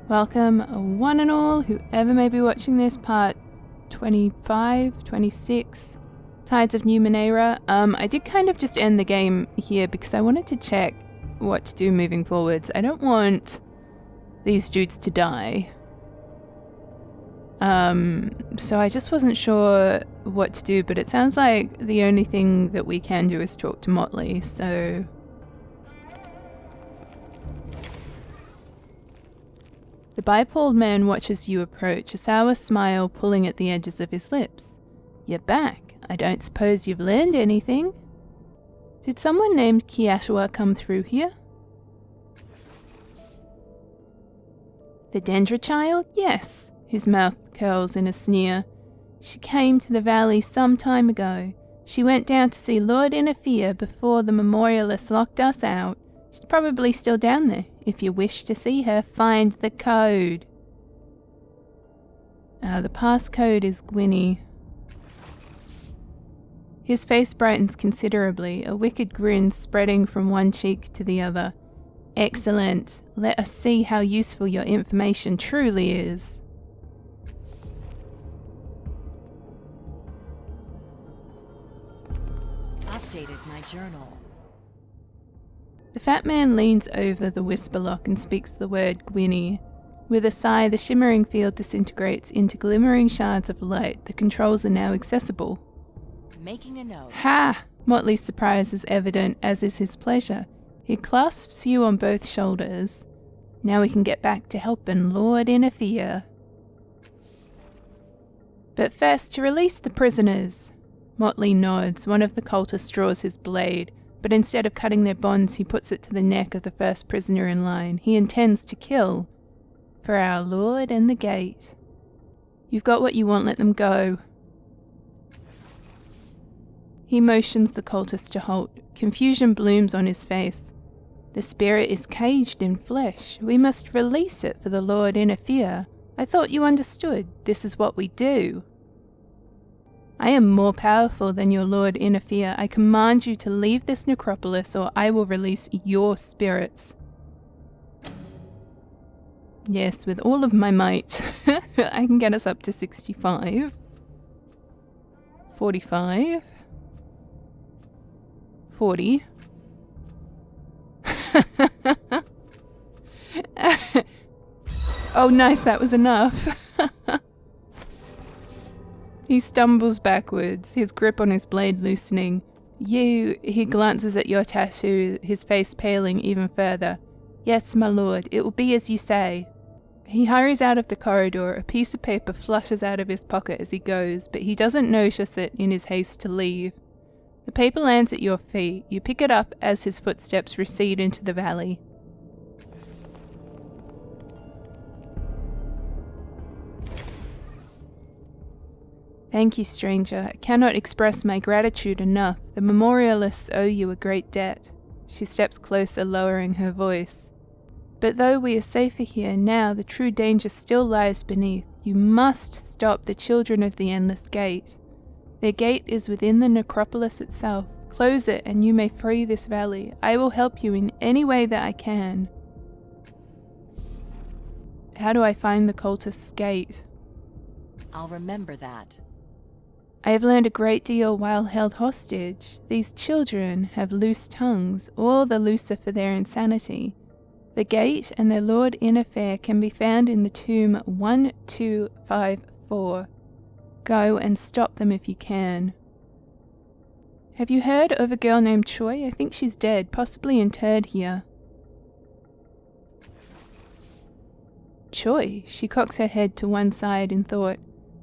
Welcome, one and all, whoever may be watching this, part 25, 26, Tides of Numenéra. I did kind of just end the game here because I wanted to check what to do moving forwards. I don't want these dudes to die. So I just wasn't sure what to do, but it sounds like the only thing that we can do is talk to Motley, so... The bipoled man watches you approach, a sour smile pulling at the edges of his lips. You're back. I don't suppose you've learned anything? Did someone named Kiatawa come through here? The Dendra child? Yes. His mouth curls in a sneer. She came to the valley some time ago. She went down to see Lord Inafir before the Memorialists locked us out. She's probably still down there. If you wish to see her, find the code. The passcode is Gwynny. His face brightens considerably, a wicked grin spreading from one cheek to the other. Excellent. Let us see how useful your information truly is. Updated my journal. The fat man leans over the whisper lock and speaks the word Gwynny. With a sigh, the shimmering field disintegrates into glimmering shards of light. The controls are now accessible. Making a note. Ha! Motley's surprise is evident, as is his pleasure. He clasps you on both shoulders. Now we can get back to helping Lord Inafir. But first, to release the prisoners. Motley nods. One of the cultists draws his blade. But instead of cutting their bonds, he puts it to the neck of the first prisoner in line. He intends to kill. For our Lord and the Gate. You've got what you want, let them go. He motions the cultist to halt. Confusion blooms on his face. The spirit is caged in flesh. We must release it for the Lord Inafir. I thought you understood. This is what we do. I am more powerful than your Lord Inafir. I command you to leave this necropolis or I will release your spirits. Yes, with all of my might. I can get us up to 65. 45. 40. Oh nice, that was enough. He stumbles backwards, his grip on his blade loosening. He glances at your tattoo, his face paling even further. Yes, my lord, it will be as you say. He hurries out of the corridor, a piece of paper flushes out of his pocket as he goes, but he doesn't notice it in his haste to leave. The paper lands at your feet. You pick it up as his footsteps recede into the valley. Thank you, stranger. I cannot express my gratitude enough. The Memorialists owe you a great debt. She steps closer, lowering her voice. But though we are safer here now, the true danger still lies beneath. You must stop the children of the Endless Gate. Their gate is within the necropolis itself. Close it and you may free this valley. I will help you in any way that I can. How do I find the cultist's gate? I'll remember that. I have learned a great deal while held hostage. These children have loose tongues, all the looser for their insanity. The gate and their Lord Inafir can be found in the tomb 1254. Go and stop them if you can. Have you heard of a girl named Choi? I think she's dead, possibly interred here. Choi? She cocks her head to one side in thought.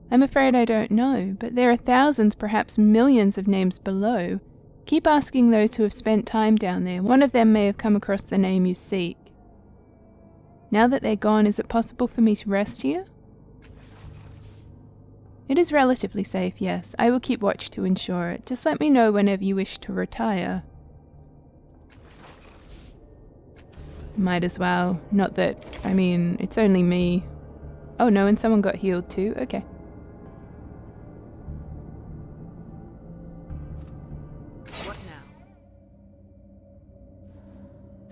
I'm afraid I don't know, but there are thousands, perhaps millions of names below. Keep asking those who have spent time down there. One of them may have come across the name you seek. Now that they're gone, is it possible for me to rest here? It is relatively safe, yes. I will keep watch to ensure it. Just let me know whenever you wish to retire. Might as well. Not that, I mean, it's only me. Oh no, and someone got healed too. Okay.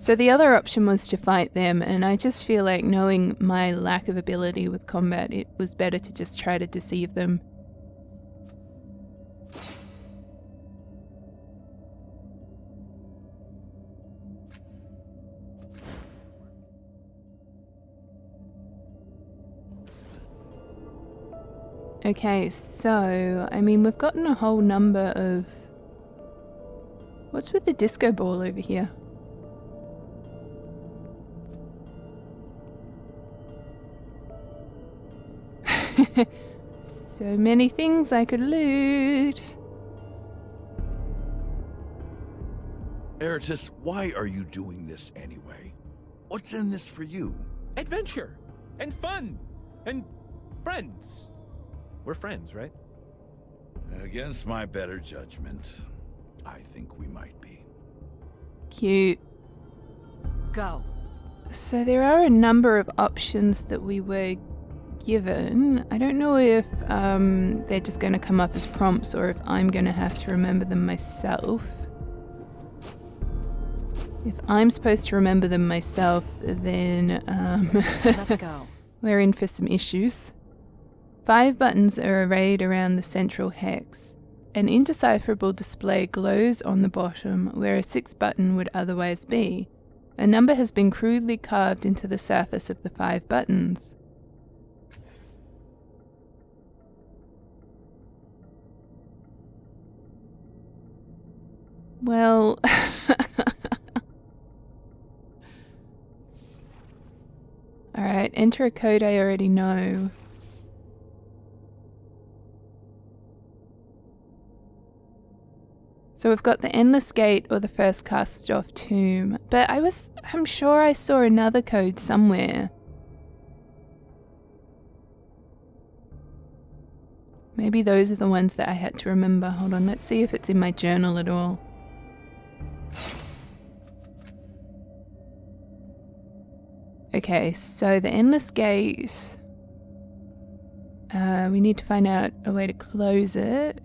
So the other option was to fight them, and I just feel like, knowing my lack of ability with combat, it was better to just try to deceive them. Okay, so, I mean, we've gotten a whole number of... What's with the disco ball over here? So many things I could loot. Eratus, why are you doing this anyway? What's in this for you? Adventure! And fun! And friends! We're friends, right? Against my better judgment, I think we might be. Cute. Go. So there are a number of options that we were given. I don't know if they're just going to come up as prompts or if I'm going to have to remember them myself. If I'm supposed to remember them myself, then Let's go. we're in for some issues. 5 buttons are arrayed around the central hex. An indecipherable display glows on the bottom where a 6th button would otherwise be. A number has been crudely carved into the surface of the 5 buttons. Well... Alright, enter a code I already know. So we've got the Endless Gate or the First Cast Off Tomb, but I'm sure I saw another code somewhere. Maybe those are the ones that I had to remember. Hold on, let's see if it's in my journal at all. Okay, so the Endless Gate. We need to find out a way to close it.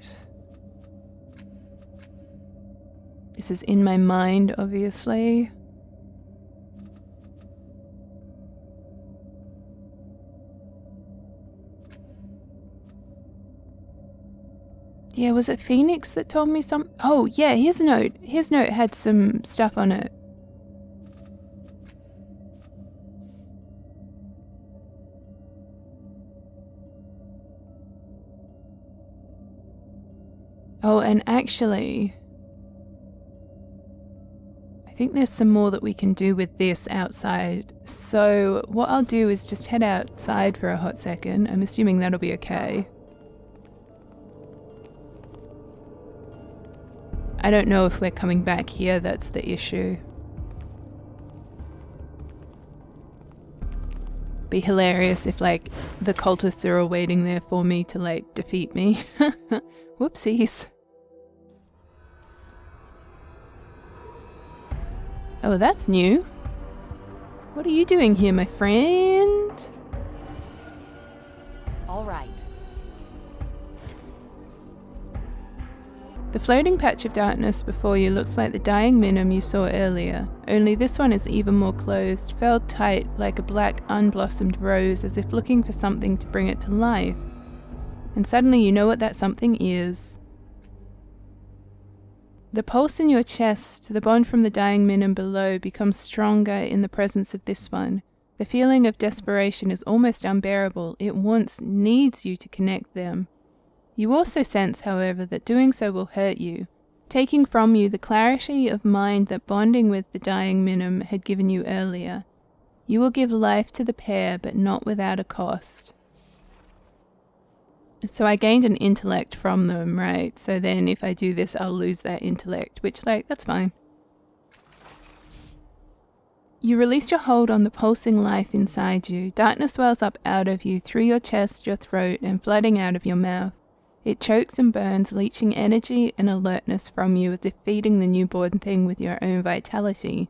This is in my mind, obviously. Yeah, was it Phoenix that told me some? Oh, yeah, his note. His note had some stuff on it. Oh, and actually, I think there's some more that we can do with this outside. So what I'll do is just head outside for a hot second. I'm assuming that'll be okay. I don't know if we're coming back here, that's the issue. Be hilarious if, like, the cultists are all waiting there for me to, like, defeat me. Whoopsies. Oh, that's new. What are you doing here, my friend? All right. The floating patch of darkness before you looks like the dying minim you saw earlier, only this one is even more closed, felled tight like a black unblossomed rose, as if looking for something to bring it to life. And suddenly you know what that something is. The pulse in your chest, the bond from the dying minim below, becomes stronger in the presence of this one. The feeling of desperation is almost unbearable. It needs you to connect them. You also sense, however, that doing so will hurt you, taking from you the clarity of mind that bonding with the dying minim had given you earlier. You will give life to the pair, but not without a cost. So I gained an intellect from them, right? So then if I do this, I'll lose that intellect, which, like, that's fine. You release your hold on the pulsing life inside you. Darkness wells up out of you, through your chest, your throat, and flooding out of your mouth. It chokes and burns, leaching energy and alertness from you as if feeding the newborn thing with your own vitality.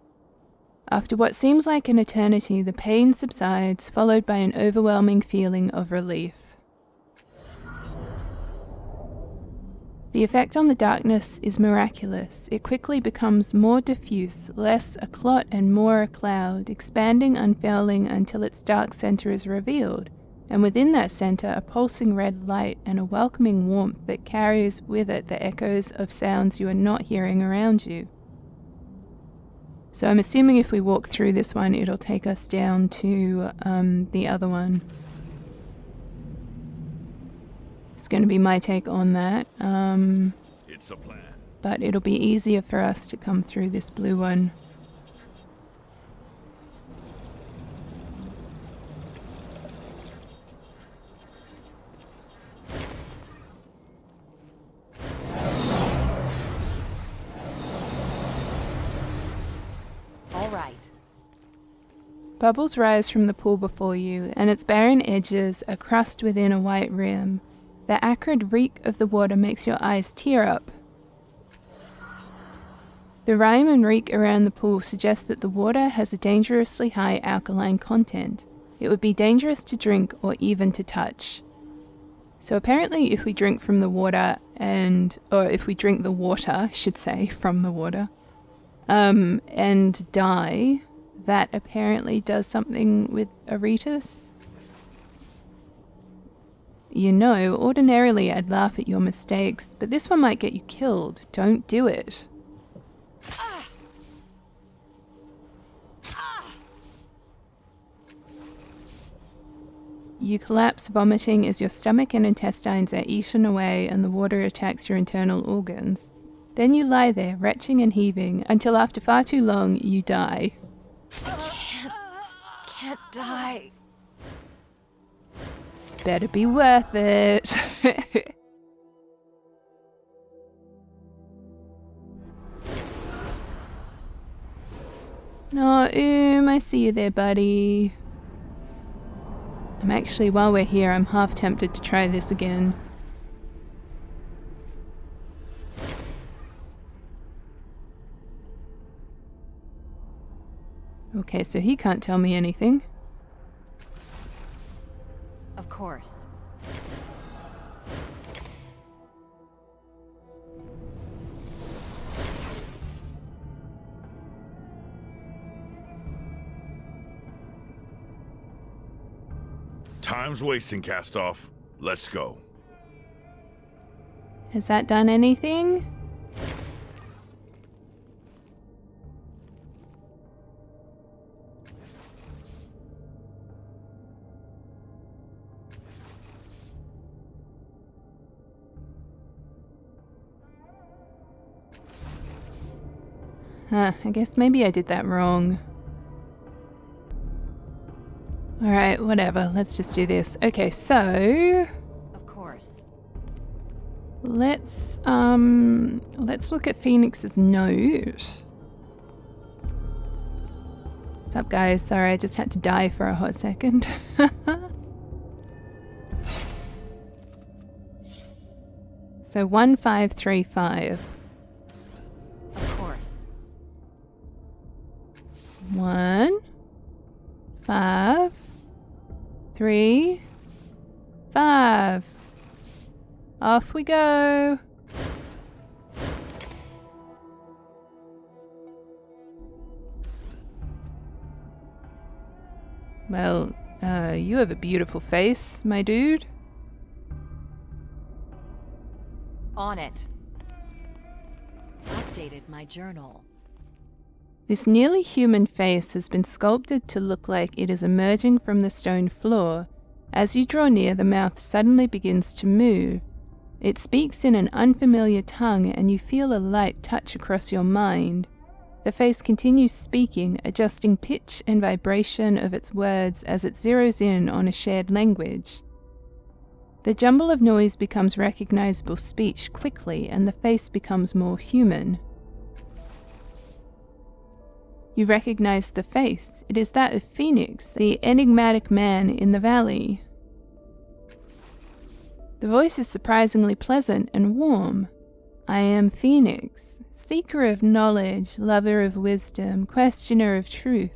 After what seems like an eternity, the pain subsides, followed by an overwhelming feeling of relief. The effect on the darkness is miraculous. It quickly becomes more diffuse, less a clot and more a cloud, expanding, unfurling until its dark center is revealed, and within that center a pulsing red light and a welcoming warmth that carries with it the echoes of sounds you are not hearing around you. So I'm assuming if we walk through this one, it'll take us down to the other one. It's going to be my take on that. It's a plan. But it'll be easier for us to come through this blue one. All right. Bubbles rise from the pool before you, and its barren edges are crust within a white rim. The acrid reek of the water makes your eyes tear up. The rime and reek around the pool suggest that the water has a dangerously high alkaline content. It would be dangerous to drink or even to touch. So apparently if we drink from the water or if we drink the water, I should say, from the water, and die, that apparently does something with Aretus. You know, ordinarily I'd laugh at your mistakes, but this one might get you killed. Don't do it. You collapse, vomiting as your stomach and intestines are eaten away and the water attacks your internal organs. Then you lie there, retching and heaving, until after far too long, you die. Can't die. Better be worth it. No, I see you there, buddy. While we're here, I'm half tempted to try this again. Okay, so he can't tell me anything. Of course. Time's wasting, Cast-Off. Let's go. Has that done anything? I guess maybe I did that wrong. Alright, whatever. Let's just do this. Okay, so Of course. let's look at Phoenix's note. What's up, guys? Sorry, I just had to die for a hot second. So 1535. Of course. 1, 5, 3, 5. Off we go. Well, you have a beautiful face, my dude. On it. Updated my journal. This nearly human face has been sculpted to look like it is emerging from the stone floor. As you draw near, the mouth suddenly begins to move. It speaks in an unfamiliar tongue, and you feel a light touch across your mind. The face continues speaking, adjusting pitch and vibration of its words as it zeroes in on a shared language. The jumble of noise becomes recognizable speech quickly, and the face becomes more human. You recognize the face. It is that of Phoenix, the enigmatic man in the valley. The voice is surprisingly pleasant and warm. I am Phoenix, seeker of knowledge, lover of wisdom, questioner of truth.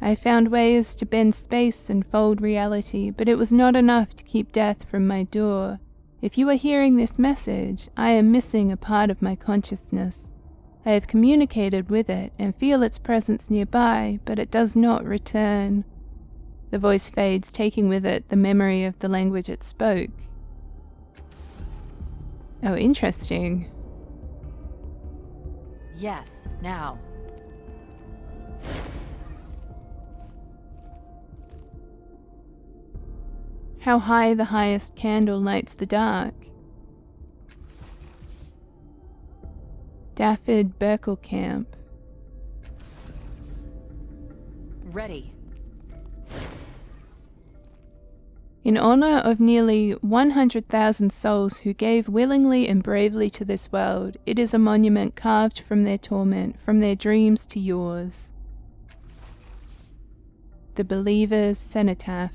I found ways to bend space and fold reality, but it was not enough to keep death from my door. If you are hearing this message, I am missing a part of my consciousness. I have communicated with it and feel its presence nearby, but it does not return. The voice fades, taking with it the memory of the language it spoke. Oh, interesting. Yes, now. How high the highest candle lights the dark. Daffod Berkelkamp. Ready. In honor of nearly 100,000 souls who gave willingly and bravely to this world, it is a monument carved from their torment, from their dreams to yours. The Believer's Cenotaph.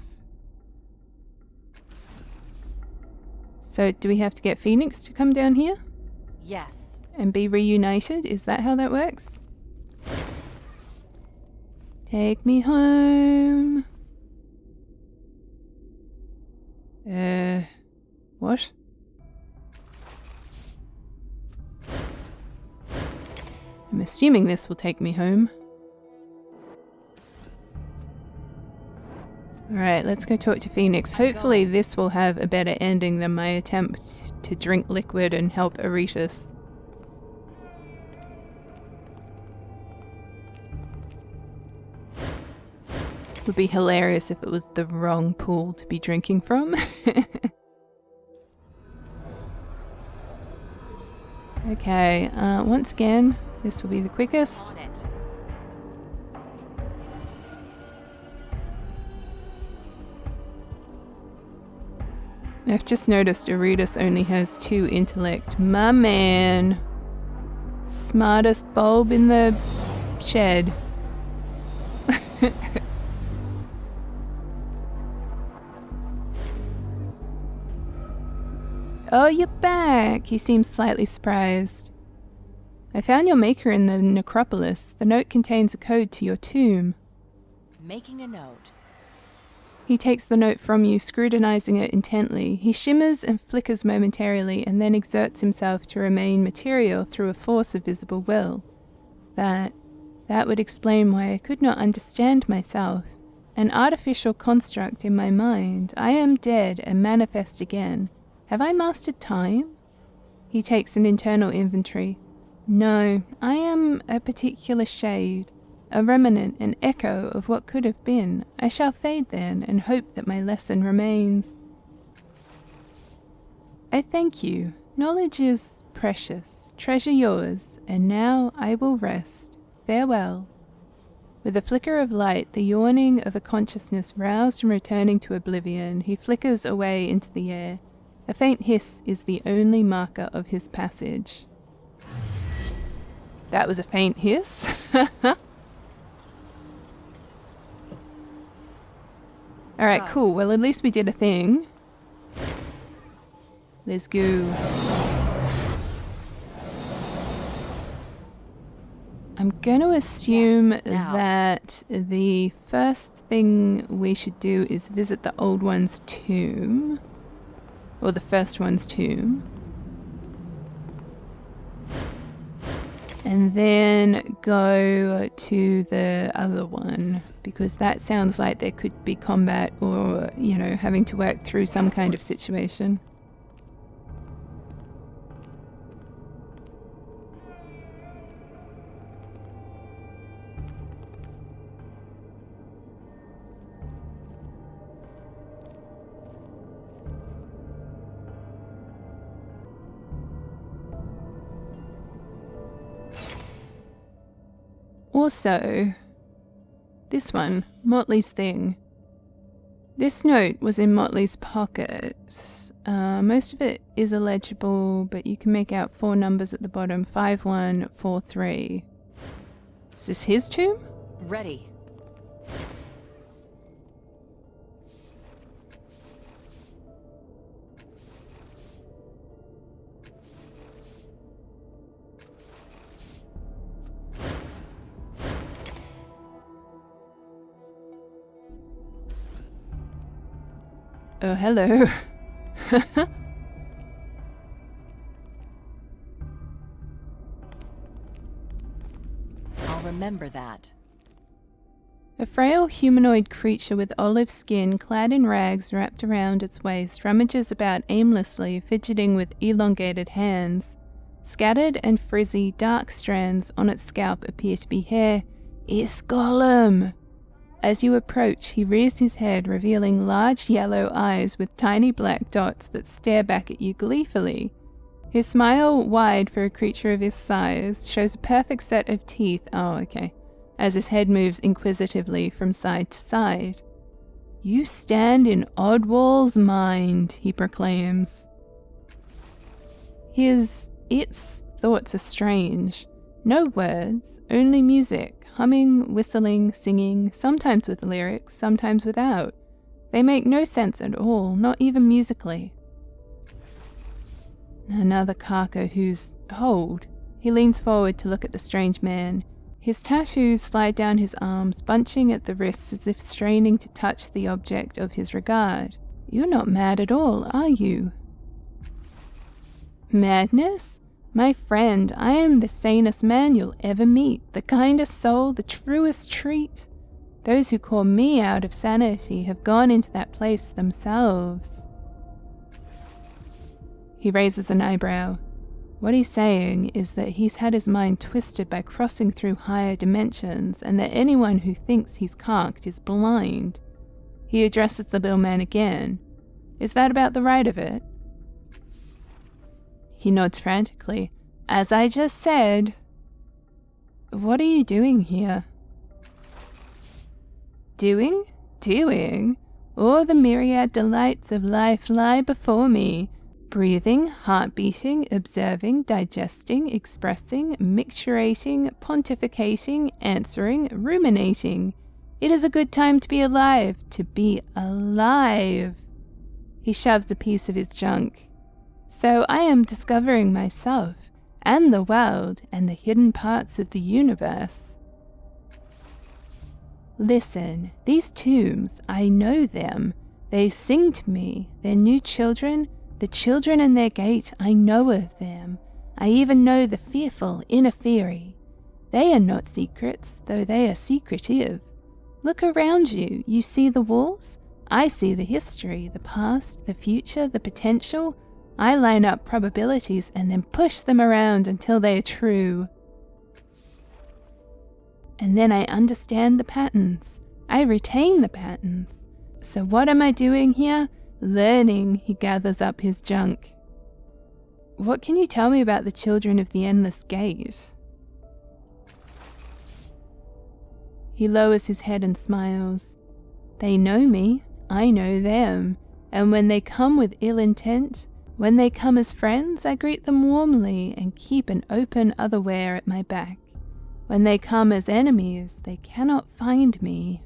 So, do we have to get Phoenix to come down here? Yes. And be reunited? Is that how that works? Take me home. What? I'm assuming this will take me home. Alright, let's go talk to Phoenix. Hopefully this will have a better ending than my attempt to drink liquid and help Aretus. Would be hilarious if it was the wrong pool to be drinking from. Okay, once again, this will be the quickest. On it. I've just noticed Aretus only has 2 intellect. My man! Smartest bulb in the shed. Oh, you're back! He seems slightly surprised. I found your maker in the necropolis. The note contains a code to your tomb. Making a note. He takes the note from you, scrutinizing it intently. He shimmers and flickers momentarily, and then exerts himself to remain material through a force of visible will. That would explain why I could not understand myself. An artificial construct in my mind. I am dead and manifest again. Have I mastered time? He takes an internal inventory. No, I am a particular shade, a remnant, an echo of what could have been. I shall fade then, and hope that my lesson remains. I thank you. Knowledge is precious. Treasure yours, and now I will rest. Farewell. With a flicker of light, the yawning of a consciousness roused and returning to oblivion, he flickers away into the air. A faint hiss is the only marker of his passage. That was a faint hiss. Alright, cool. Well, at least we did a thing. Let's go. I'm going to assume that the first thing we should do is visit the old one's tomb. Or the first one's tomb. And then go to the other one, because that sounds like there could be combat or, you know, having to work through some kind of situation. Also, this one, Motley's thing. This note was in Motley's pocket. Most of it is illegible, but you can make out 4 numbers at the bottom. 5143. Is this his tomb? Ready. Oh, hello. remember that. A frail humanoid creature with olive skin, clad in rags wrapped around its waist, rummages about aimlessly, fidgeting with elongated hands. Scattered and frizzy, dark strands on its scalp appear to be hair. It's Gollum! As you approach, he rears his head, revealing large yellow eyes with tiny black dots that stare back at you gleefully. His smile, wide for a creature of his size, shows a perfect set of teeth. Oh, okay. As his head moves inquisitively from side to side. You stand in Oddwall's mind, he proclaims. Its thoughts are strange. No words, only music, humming, whistling, singing, sometimes with lyrics, sometimes without. They make no sense at all, not even musically. Another Kako who's hold. He leans forward to look at the strange man. His tattoos slide down his arms, bunching at the wrists as if straining to touch the object of his regard. You're not mad at all, are you? Madness? My friend, I am the sanest man you'll ever meet, the kindest soul, the truest treat. Those who call me out of sanity have gone into that place themselves. He raises an eyebrow. What he's saying is that he's had his mind twisted by crossing through higher dimensions, and that anyone who thinks he's cocked is blind. He addresses the little man again. Is that about the right of it? He nods frantically. As I just said. What are you doing here? Doing? All the myriad delights of life lie before me. Breathing, heart beating, observing, digesting, expressing, micturating, pontificating, answering, ruminating. It is a good time to be alive, to be alive. He shoves a piece of his junk. So I am discovering myself, and the world, and the hidden parts of the universe. Listen, these tombs, I know them. They sing to me, their new children. The children in their gate, I know of them. I even know the fearful inner fury. They are not secrets, though they are secretive. Look around you. You see the walls? I see the history, the past, the future, the potential. I line up probabilities and then push them around until they are true. And then I understand the patterns. I retain the patterns. So what am I doing here? Learning. He gathers up his junk. What can you tell me about the children of the Endless Gate? He lowers his head and smiles. They know me, I know them, and when they come with ill intent, when they come as friends, I greet them warmly and keep an open otherwhere at my back. When they come as enemies, they cannot find me.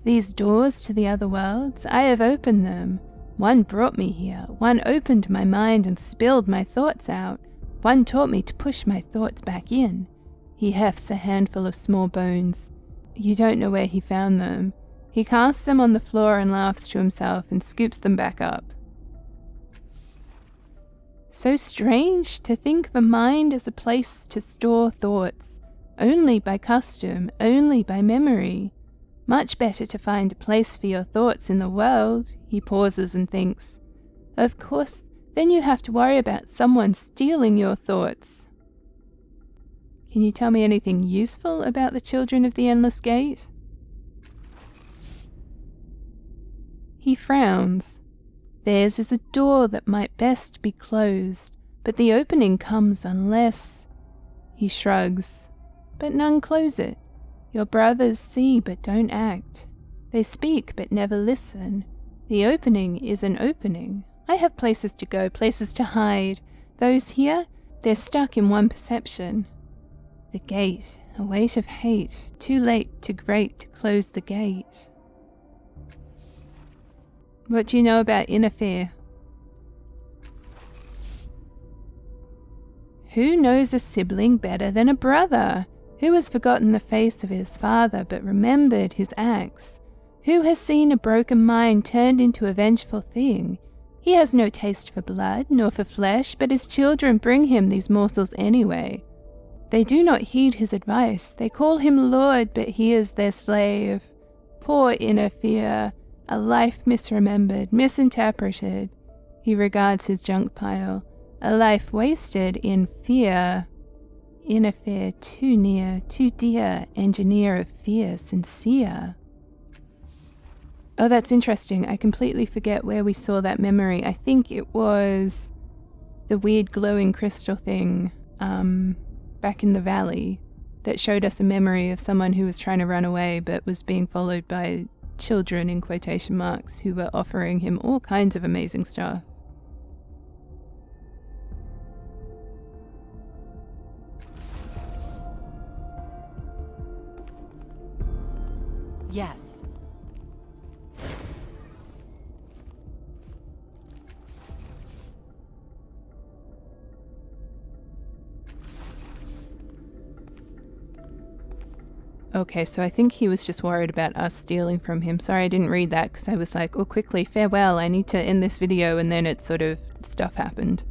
These doors to the other worlds, I have opened them. One brought me here, one opened my mind and spilled my thoughts out. One taught me to push my thoughts back in. He hefts a handful of small bones. You don't know where he found them. He casts them on the floor and laughs to himself and scoops them back up. So strange to think of a mind as a place to store thoughts, only by custom, only by memory. Much better to find a place for your thoughts in the world, he pauses and thinks. Of course, then you have to worry about someone stealing your thoughts. Can you tell me anything useful about the children of the Endless Gate? He frowns. Theirs is a door that might best be closed, but the opening comes unless... He shrugs. But none close it. Your brothers see but don't act. They speak but never listen. The opening is an opening. I have places to go, places to hide. Those here, they're stuck in one perception. The gate, a weight of hate, too late, too great to close the gate. What do you know about inner fear? Who knows a sibling better than a brother? Who has forgotten the face of his father but remembered his acts? Who has seen a broken mind turned into a vengeful thing? He has no taste for blood, nor for flesh, but his children bring him these morsels anyway. They do not heed his advice. They call him Lord, but he is their slave. Poor inner fear, a life misremembered, misinterpreted. He regards his junk pile. A life wasted in fear. Inner fear, too near, too dear. Engineer of fear, sincere. Oh, that's interesting. I completely forget where we saw that memory. I think it was the weird glowing crystal thing back in the valley that showed us a memory of someone who was trying to run away but was being followed by children, in quotation marks, who were offering him all kinds of amazing stuff. Yes. Okay, so I think he was just worried about us stealing from him. Sorry I didn't read that because I was like, oh, quickly, farewell, I need to end this video, and then it sort of, stuff happened.